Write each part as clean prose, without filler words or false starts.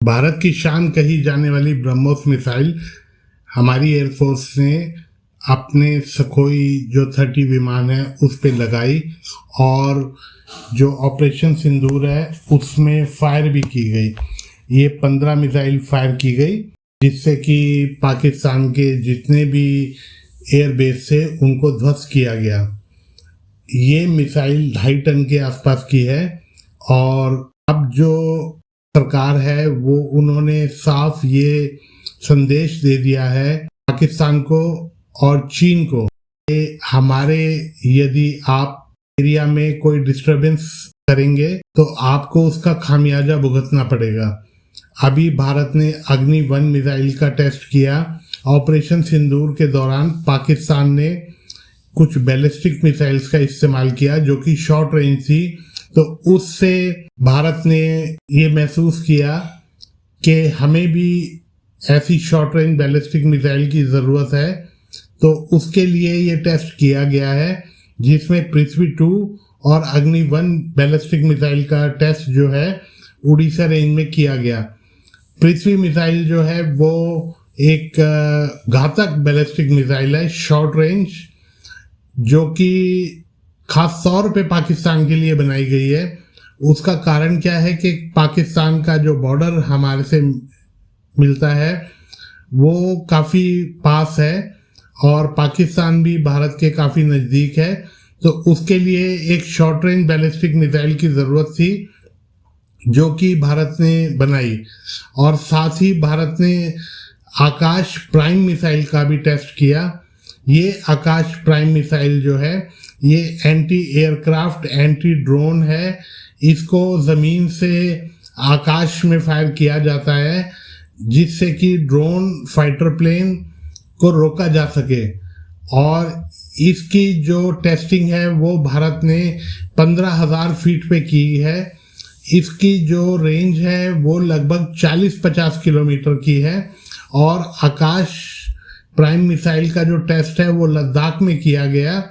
भारत की शान कही जाने वाली ब्रह्मोस मिसाइल हमारी एयरफोर्स ने अपने सखोई जो 30 विमान है उस पे लगाई और जो ऑपरेशन सिंदूर है उसमें फायर भी की गई। ये 15 मिसाइल फायर की गई जिससे कि पाकिस्तान के जितने भी एयरबेस थे उनको ध्वस्त किया गया। ये मिसाइल 2.5 टन के आसपास की है और अब जो सरकार है वो उन्होंने साफ ये संदेश दे दिया है पाकिस्तान को और चीन को कि हमारे यदि आप एरिया में कोई डिस्टरबेंस करेंगे तो आपको उसका खामियाजा भुगतना पड़ेगा। अभी भारत ने अग्नि-1 मिसाइल का टेस्ट किया। ऑपरेशन सिंदूर के दौरान पाकिस्तान ने कुछ बैलिस्टिक मिसाइल्स का इस्तेमाल किया जो कि शॉर्ट रेंज थी, तो उससे भारत ने ये महसूस किया कि हमें भी ऐसी शॉर्ट रेंज बैलिस्टिक मिसाइल की ज़रूरत है, तो उसके लिए ये टेस्ट किया गया है जिसमें पृथ्वी 2 और अग्नि-1 बैलिस्टिक मिसाइल का टेस्ट जो है उड़ीसा रेंज में किया गया। पृथ्वी मिसाइल जो है वो एक घातक बैलिस्टिक मिसाइल है शॉर्ट रेंज, जो कि खास तौर पे पाकिस्तान के लिए बनाई गई है। उसका कारण क्या है कि पाकिस्तान का जो बॉर्डर हमारे से मिलता है वो काफ़ी पास है और पाकिस्तान भी भारत के काफ़ी नज़दीक है, तो उसके लिए एक शॉर्ट रेंज बैलिस्टिक मिसाइल की ज़रूरत थी जो कि भारत ने बनाई। और साथ ही भारत ने आकाश प्राइम मिसाइल का भी टेस्ट किया। ये आकाश प्राइम मिसाइल जो है ये एंटी एयरक्राफ्ट एंटी ड्रोन है। इसको ज़मीन से आकाश में फायर किया जाता है जिससे कि ड्रोन फाइटर प्लेन को रोका जा सके। और इसकी जो टेस्टिंग है वो भारत ने 15,000 फीट पे की है। इसकी जो रेंज है वो लगभग 40-50 किलोमीटर की है। और आकाश प्राइम मिसाइल का जो टेस्ट है वो लद्दाख में किया गया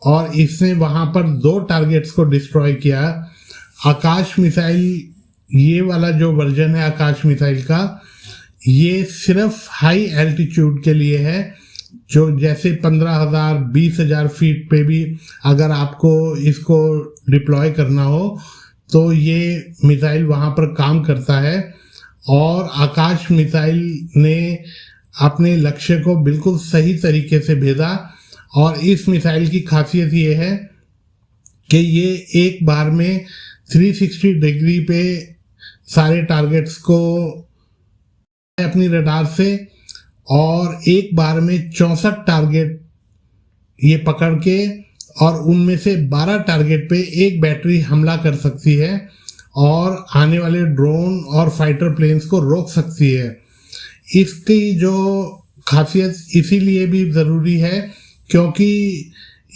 और इसने वहाँ पर 2 टारगेट्स को डिस्ट्रॉय किया। आकाश मिसाइल ये वाला जो वर्जन है आकाश मिसाइल का, ये सिर्फ हाई एल्टीट्यूड के लिए है, जो जैसे 15,000 20,000 फीट पे भी अगर आपको इसको डिप्लॉय करना हो तो ये मिसाइल वहाँ पर काम करता है। और आकाश मिसाइल ने अपने लक्ष्य को बिल्कुल सही तरीके से भेजा। और इस मिसाइल की खासियत ये है कि ये एक बार में 360 डिग्री पे सारे टारगेट्स को अपनी रडार से और एक बार में 64 टारगेट ये पकड़ के और उनमें से 12 टारगेट पे एक बैटरी हमला कर सकती है और आने वाले ड्रोन और फाइटर प्लेन्स को रोक सकती है। इसकी जो खासियत इसीलिए भी ज़रूरी है क्योंकि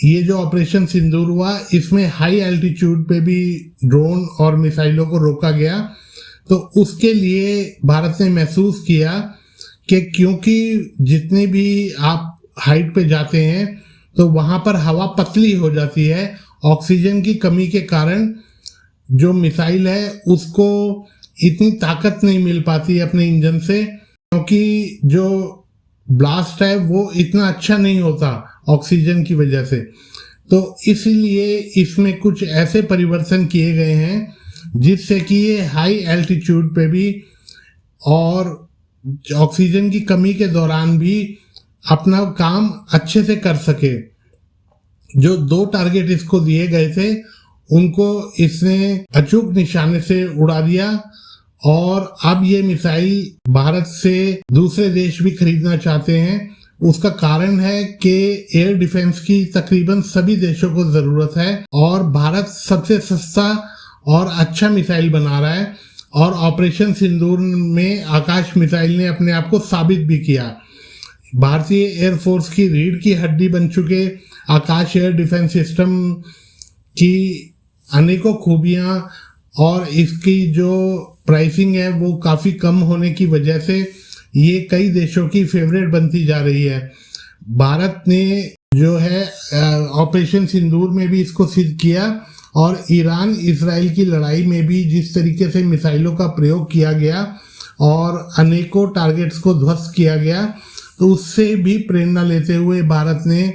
ये जो ऑपरेशन सिंदूर हुआ इसमें हाई एल्टीट्यूड पे भी ड्रोन और मिसाइलों को रोका गया, तो उसके लिए भारत ने महसूस किया कि क्योंकि जितने भी आप हाइट पे जाते हैं तो वहाँ पर हवा पतली हो जाती है, ऑक्सीजन की कमी के कारण जो मिसाइल है उसको इतनी ताकत नहीं मिल पाती अपने इंजन से, क्योंकि जो ब्लास्ट है वो इतना अच्छा नहीं होता ऑक्सीजन की वजह से। तो इसीलिए इसमें कुछ ऐसे परिवर्तन किए गए हैं जिससे कि ये हाई एल्टीट्यूड पे भी और ऑक्सीजन की कमी के दौरान भी अपना काम अच्छे से कर सके। जो 2 टारगेट इसको दिए गए थे उनको इसने अचूक निशाने से उड़ा दिया और अब ये मिसाइल भारत से दूसरे देश भी खरीदना चाहते हैं। उसका कारण है कि एयर डिफेंस की तकरीबन सभी देशों को ज़रूरत है और भारत सबसे सस्ता और अच्छा मिसाइल बना रहा है। और ऑपरेशन सिंदूर में आकाश मिसाइल ने अपने आप को साबित भी किया। भारतीय एयरफोर्स की रीढ़ की हड्डी बन चुके आकाश एयर डिफेंस सिस्टम की अनेकों खूबियाँ और इसकी जो प्राइसिंग है वो काफ़ी कम होने की वजह से ये कई देशों की फेवरेट बनती जा रही है। भारत ने जो है ऑपरेशन सिंदूर में भी इसको सिद्ध किया और ईरान इसराइल की लड़ाई में भी जिस तरीके से मिसाइलों का प्रयोग किया गया और अनेकों टारगेट्स को ध्वस्त किया गया, तो उससे भी प्रेरणा लेते हुए भारत ने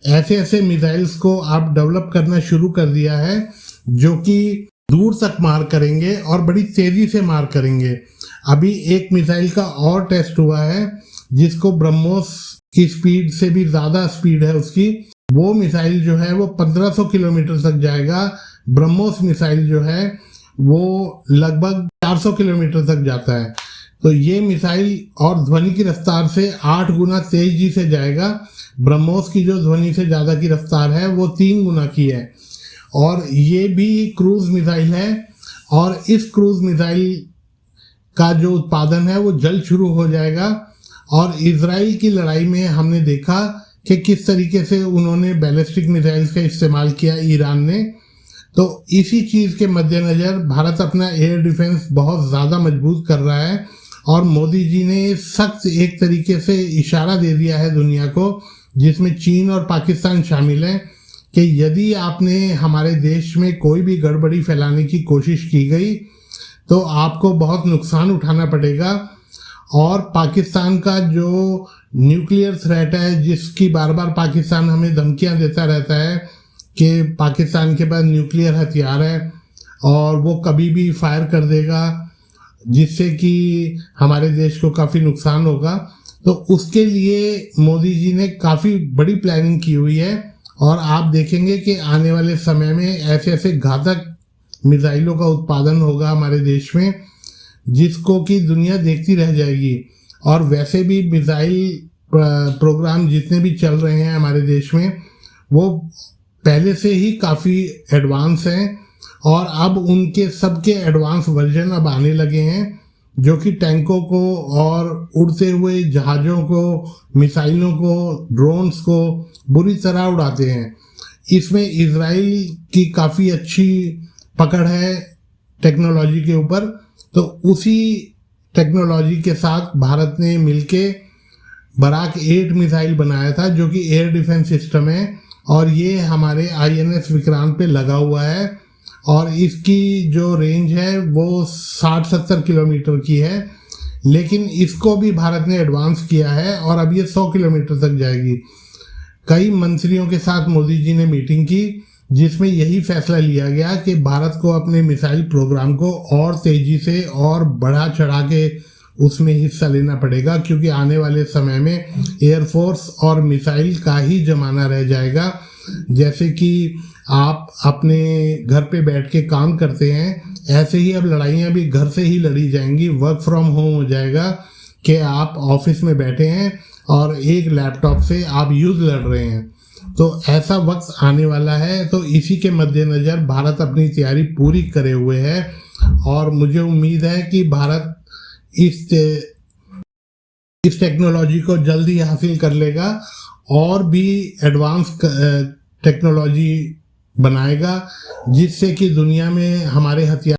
ऐसे ऐसे मिसाइल्स को अब डेवलप करना शुरू कर दिया है जो कि दूर तक मार करेंगे और बड़ी तेजी से मार करेंगे। अभी एक मिसाइल का और टेस्ट हुआ है जिसको ब्रह्मोस की स्पीड से भी ज़्यादा स्पीड है उसकी, वो मिसाइल जो है वो 1500 किलोमीटर तक जाएगा। ब्रह्मोस मिसाइल जो है वो लगभग 400 किलोमीटर तक जाता है। तो ये मिसाइल और ध्वनि की रफ्तार से 8 गुना तेजी से जाएगा। ब्रह्मोस की जो ध्वनि से ज़्यादा की रफ्तार है वो 3 गुना की है। और ये भी क्रूज मिसाइल है और इस क्रूज मिसाइल का जो उत्पादन है वो जल्द शुरू हो जाएगा। और इजराइल की लड़ाई में हमने देखा कि किस तरीके से उन्होंने बैलिस्टिक मिसाइल्स का इस्तेमाल किया ईरान ने। तो इसी चीज़ के मद्देनज़र भारत अपना एयर डिफेंस बहुत ज़्यादा मजबूत कर रहा है और मोदी जी ने सख्त एक तरीके से इशारा दे दिया है दुनिया को, जिसमें चीन और पाकिस्तान शामिल हैं, कि यदि आपने हमारे देश में कोई भी गड़बड़ी फैलाने की कोशिश की गई तो आपको बहुत नुकसान उठाना पड़ेगा। और पाकिस्तान का जो न्यूक्लियर थ्रेट है, जिसकी बार बार पाकिस्तान हमें धमकियां देता रहता है कि पाकिस्तान के पास न्यूक्लियर हथियार है और वो कभी भी फायर कर देगा जिससे कि हमारे देश को काफ़ी नुकसान होगा, तो उसके लिए मोदी जी ने काफ़ी बड़ी प्लानिंग की हुई है। और आप देखेंगे कि आने वाले समय में ऐसे ऐसे घातक मिसाइलों का उत्पादन होगा हमारे देश में जिसको कि दुनिया देखती रह जाएगी। और वैसे भी मिसाइल प्रोग्राम जितने भी चल रहे हैं हमारे देश में वो पहले से ही काफ़ी एडवांस हैं और अब उनके सबके एडवांस वर्जन अब आने लगे हैं जो कि टैंकों को और उड़ते हुए जहाज़ों को, मिसाइलों को, ड्रोन्स को बुरी तरह उड़ाते हैं। इसमें इजराइल की काफ़ी अच्छी पकड़ है टेक्नोलॉजी के ऊपर। तो उसी टेक्नोलॉजी के साथ भारत ने मिलके बराक 8 मिसाइल बनाया था जो कि एयर डिफेंस सिस्टम है और ये हमारे INS विक्रांत पे लगा हुआ है और इसकी जो रेंज है वो 60-70 किलोमीटर की है। लेकिन इसको भी भारत ने एडवांस किया है और अब ये 100 किलोमीटर तक जाएगी। कई मंत्रियों के साथ मोदी जी ने मीटिंग की जिसमें यही फैसला लिया गया कि भारत को अपने मिसाइल प्रोग्राम को और तेज़ी से और बढ़ा चढ़ा के उसमें हिस्सा लेना पड़ेगा, क्योंकि आने वाले समय में एयरफोर्स और मिसाइल का ही ज़माना रह जाएगा। जैसे कि आप अपने घर पे बैठ के काम करते हैं, ऐसे ही अब लड़ाइयाँ भी घर से ही लड़ी जाएंगी। वर्क फ्रॉम होम हो जाएगा कि आप ऑफिस में बैठे हैं और एक लैपटॉप से आप युद्ध लड़ रहे हैं। तो ऐसा वक्त आने वाला है। तो इसी के मद्देनज़र भारत अपनी तैयारी पूरी करे हुए है और मुझे उम्मीद है कि भारत इस टेक्नोलॉजी को जल्दी हासिल कर लेगा और भी एडवांस टेक्नोलॉजी बनाएगा जिससे कि दुनिया में हमारे हथियार